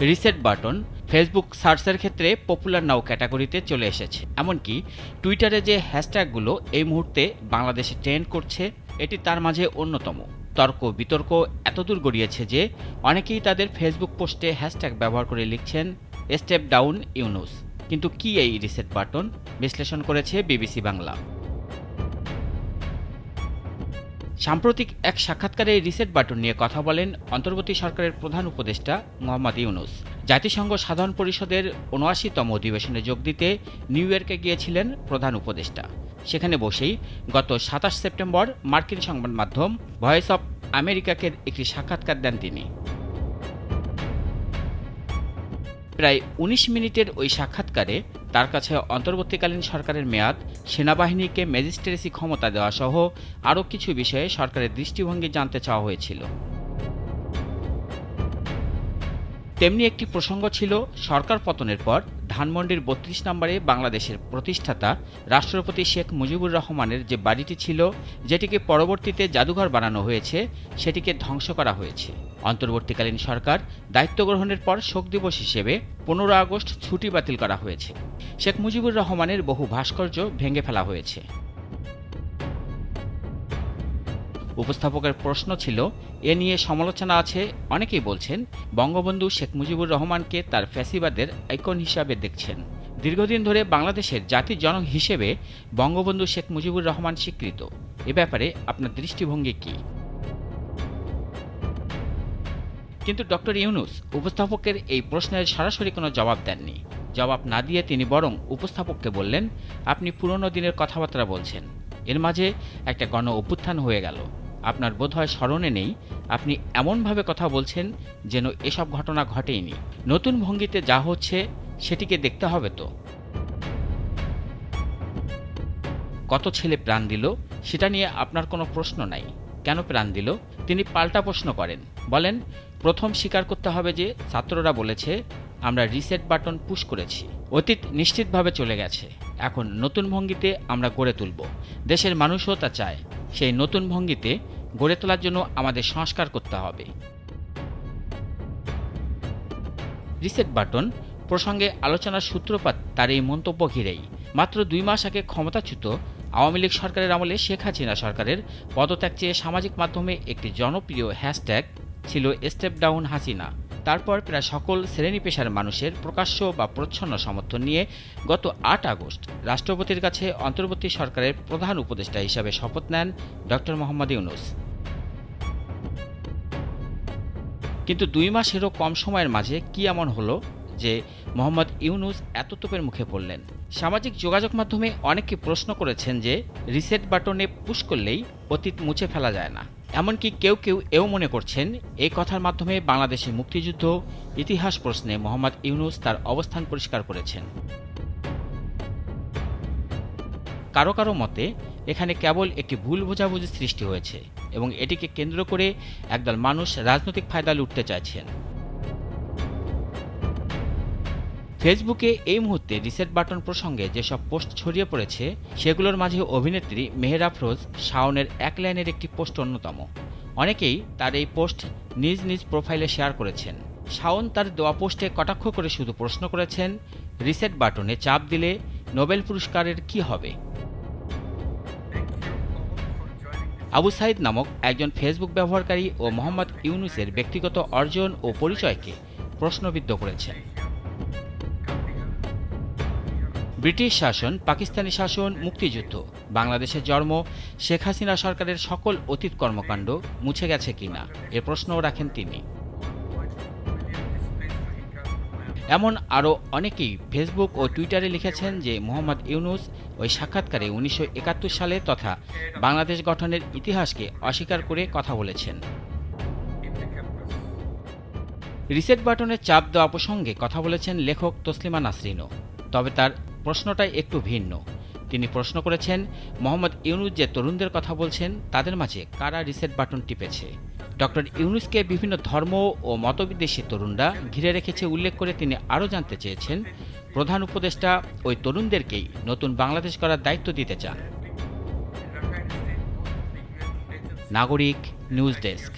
Reset button Facebook সার্চের ক্ষেত্রে popular নাও ক্যাটাগরিতে চলে এসেছে। এমনকি টুইটারে যে হ্যাশট্যাগুলো এই মুহূর্তে বাংলাদেশে ট্রেন্ড করছে, এটি তার মাঝে অন্যতম। তর্ক বিতর্ক এতদূর গড়িয়েছে যে অনেকেই তাদের ফেসবুক পোস্টে হ্যাশট্যাগ ব্যবহার করে লিখছেন স্টেপ ডাউন ইউনূস। কিন্তু কি এই রিসেট বাটন? বিশ্লেষণ করেছে বিবিসি বাংলা। সাম্প্রতিক এক সাক্ষাৎকারে রিসেট বাটন নিয়ে কথা বলেন অন্তর্বর্তী সরকারের প্রধান উপদেষ্টা মোহাম্মদ ইউনূস। জাতিসংঘ সাধারণ পরিষদের ৭৯তম অধিবেশনে যোগ দিতে নিউ ইয়র্কে গিয়েছিলেন প্রধান উপদেষ্টা। সেখানে বসেই গত ২৭ সেপ্টেম্বর মার্কিন সংবাদ মাধ্যম ভয়েস অব আমেরিকাকে একটি সাক্ষাৎকার দেন তিনি। প্রায় ১৯ মিনিটের ওই সাক্ষাৎকারে তার কাছে অন্তর্বর্তীকালীন সরকারের মেয়াদ, সেনাবাহিনীকে ম্যাজিস্ট্রেসি ক্ষমতা দেওয়া সহ আরও কিছু বিষয়ে সরকারের দৃষ্টিভঙ্গি জানতে চাওয়া হয়েছিল। তেমনি একটি প্রসঙ্গ ছিল সরকার পতনের পর ধানমন্ডির ৩২ নম্বরে বাংলাদেশের প্রতিষ্ঠাতা রাষ্ট্রপতি শেখ মুজিবুর রহমানের যে বাড়িটি ছিল, যেটিকে পরবর্তীতে জাদুঘর বানানো হয়েছে, সেটিকে ধ্বংস করা হয়েছে। অন্তর্বর্তীকালীন সরকার দায়িত্ব গ্রহণের পর শোক দিবস হিসেবে ১৫ আগস্ট ছুটি বাতিল করা হয়েছে। শেখ মুজিবুর রহমানের বহু ভাস্কর্য ভেঙে ফেলা হয়েছে। উপস্থাপকের প্রশ্ন ছিল, এ নিয়ে সমালোচনা আছে। অনেকেই বলছেন বঙ্গবন্ধু শেখ মুজিবুর রহমানকে তার ফ্যাসিবাদের আইকন হিসাবে দেখছেন। দীর্ঘদিন ধরে বাংলাদেশের জাতির জনক হিসেবে বঙ্গবন্ধু শেখ মুজিবুর রহমান স্বীকৃত। এ ব্যাপারে আপনার দৃষ্টিভঙ্গি কি? কিন্তু ডক্টর ইউনূস উপস্থাপকের এই প্রশ্নের সরাসরি কোনো জবাব দেননি। জবাব না দিয়ে তিনি বরং উপস্থাপককে বললেন, আপনি পুরনো দিনের কথাবার্তা বলছেন। এর মাঝে একটা গণ অভ্যুত্থান হয়ে গেল। আপনার বোধহয় স্মরণে নেই, আপনি এমনভাবে কথা বলছেন যেন এসব ঘটনা ঘটেইনি। নতুন ভঙ্গিতে যা হচ্ছে সেটিকে দেখতে হবে তো। কত ছেলে প্রাণ দিল সেটা নিয়ে আপনার কোনো প্রশ্ন নাই। কেন প্রাণ দিল? তিনি পাল্টা প্রশ্ন করেন, বলেন, প্রথম স্বীকার করতে হবে যে ছাত্ররা বলেছে আমরা রিসেট বাটন পুশ করেছি। অতীত নিশ্চিতভাবে চলে গেছে। এখন নতুন ভঙ্গিতে আমরা গড়ে তুলব। দেশের মানুষও তা চায়। সেই নতুন ভঙ্গিতে গড়ে তোলার জন্য আমাদের সংস্কার করতে হবে। রিসেট বাটন প্রসঙ্গে আলোচনার সূত্রপাত তার এই মন্তব্য ঘিরেই। মাত্র ২ মাস আগে ক্ষমতাচ্যুত আওয়ামী লীগ সরকারের আমলে শেখ হাসিনা সরকারের পদত্যাগ চেয়ে সামাজিক মাধ্যমে একটি জনপ্রিয় হ্যাশট্যাগ ছিল স্টেপ ডাউন হাসিনা। তারপর প্রায় সকল শ্রেণী পেশার মানুষের প্রকাশ্য বা প্রচ্ছন্ন সমর্থন নিয়ে গত ৮ আগস্ট রাষ্ট্রপতির কাছে অন্তর্বর্তী সরকারের প্রধান উপদেষ্টা হিসাবে শপথ নেন ডক্টর মোহাম্মদ ইউনূস। কিন্তু ২ মাসেরও কম সময়ের মাঝে কি এমন হলো যে মোহাম্মদ ইউনূস এত তোপের মুখে পড়লেন? সামাজিক যোগাযোগ মাধ্যমে অনেকে প্রশ্ন করেছেন যে রিসেট বাটনে পুশ করলেই অতীত মুছে ফেলা যায় না। এমনকি কেউ কেউ এও মনে করছেন এই কথার মাধ্যমে বাংলাদেশের মুক্তিযুদ্ধ ইতিহাস প্রশ্নে মোহাম্মদ ইউনূস তার অবস্থান পরিষ্কার করেছেন। কারো কারো মতে এখানে কেবল একটি ভুল বোঝাবুঝি সৃষ্টি হয়েছে এবং এটিকে কেন্দ্র করে একদল মানুষ রাজনৈতিক ফায়দা লুটতে চাইছেন। ফেসবুকে এই মুহূর্তে রিসেট বাটন প্রসঙ্গে যেসব পোস্ট ছড়িয়ে পড়েছে সেগুলোর মাঝে অভিনেত্রী মেহের আফরোজ শাওনের এক লাইনের একটি পোস্ট অন্যতম। অনেকেই তার এই পোস্ট নিজ নিজ প্রোফাইলে শেয়ার করেছেন। শাওন তার দেওয়া পোস্টে কটাক্ষ করে শুধু প্রশ্ন করেছেন, রিসেট বাটনে চাপ দিলে নোবেল পুরস্কারের কি হবে? আবু সাইদ নামক একজন ফেসবুক ব্যবহারকারী ও মোহাম্মদ ইউনূসের ব্যক্তিগত অর্জন ও পরিচয়কে প্রশ্নবিদ্ধ করেছেন। ব্রিটিশ শাসন, পাকিস্তানি শাসন, মুক্তিযুদ্ধ, বাংলাদেশের জন্ম, শেখ হাসিনা সরকারের সকল অতীত কর্মকাণ্ড মুছে গেছে কিনা এ প্রশ্নও রাখেন তিনি। এমন আরও অনেকেই ফেসবুক ও টুইটারে লিখেছেন যে মোহাম্মদ ইউনূস ওই সাক্ষাৎকারে ১৯৭১ সালে তথা বাংলাদেশ গঠনের ইতিহাসকে অস্বীকার করে কথা বলেছেন। রিসেট বাটনের চাপ দেওয়া প্রসঙ্গে কথা বলেছেন লেখক তসলিমা নাসরিনও। তবে তার প্রশ্নটাই একটু ভিন্ন। তিনি প্রশ্ন করেছেন, মোহাম্মদ ইউনূস যে তরুণদের কথা বলছেন তাদের মাঝে কারা রিসেট বাটন টিপেছে? ডক্টর ইউনূসকে বিভিন্ন ধর্ম ও মতবিদ্বেষী তরুণরা ঘিরে রেখেছে উল্লেখ করে তিনি আরও জানতে চেয়েছেন, প্রধান উপদেষ্টা ওই তরুণদেরকেই নতুন বাংলাদেশ করার দায়িত্ব দিতে চান। নাগরিক নিউজ ডেস্ক।